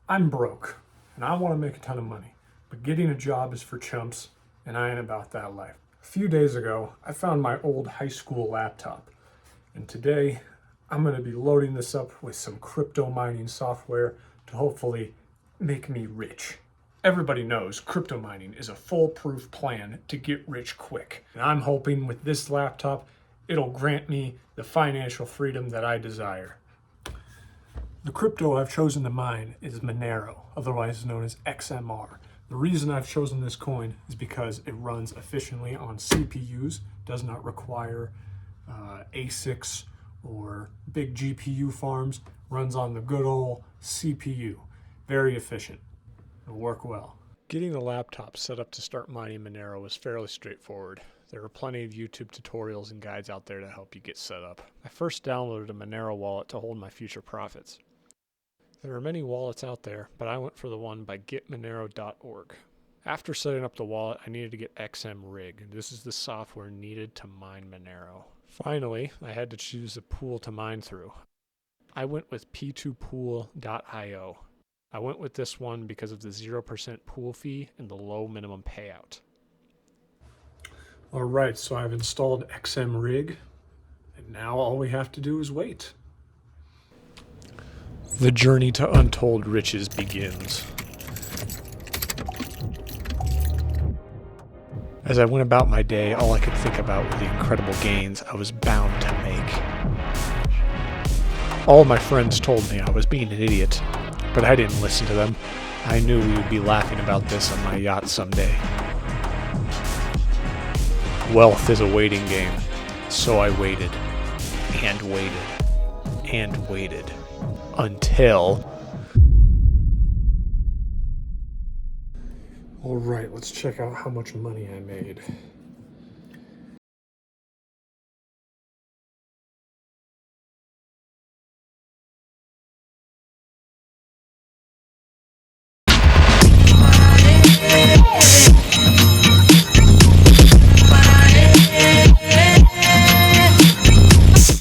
I'm broke and I want to make a ton of money, but getting a job is for chumps and I ain't about that life. A few days ago, I found my old high school laptop, and today I'm going to be loading this up with some crypto mining software to hopefully make me rich. Everybody knows crypto mining is a foolproof plan to get rich quick. And I'm hoping with this laptop, it'll grant me the financial freedom that I desire. The crypto I've chosen to mine is Monero, otherwise known as XMR. The reason I've chosen this coin is because it runs efficiently on CPUs, does not require ASICs or big GPU farms, runs on the good old CPU. Very efficient. It'll work well. Getting the laptop set up to start mining Monero was fairly straightforward. There are plenty of YouTube tutorials and guides out there to help you get set up. I first downloaded a Monero wallet to hold my future profits. There are many wallets out there, but I went for the one by getmonero.org. After setting up the wallet, I needed to get XMRig. This is the software needed to mine Monero. Finally, I had to choose a pool to mine through. I went with p2pool.io. I went with this one because of the 0% pool fee and the low minimum payout. All right, so I've installed XMRig, and now all we have to do is wait. The journey to untold riches begins. As I went about my day, all I could think about were the incredible gains I was bound to make. All my friends told me I was being an idiot, but I didn't listen to them. I knew we would be laughing about this on my yacht someday. Wealth is a waiting game, so I waited, and waited, and waited. Until... All right, let's check out how much money I made.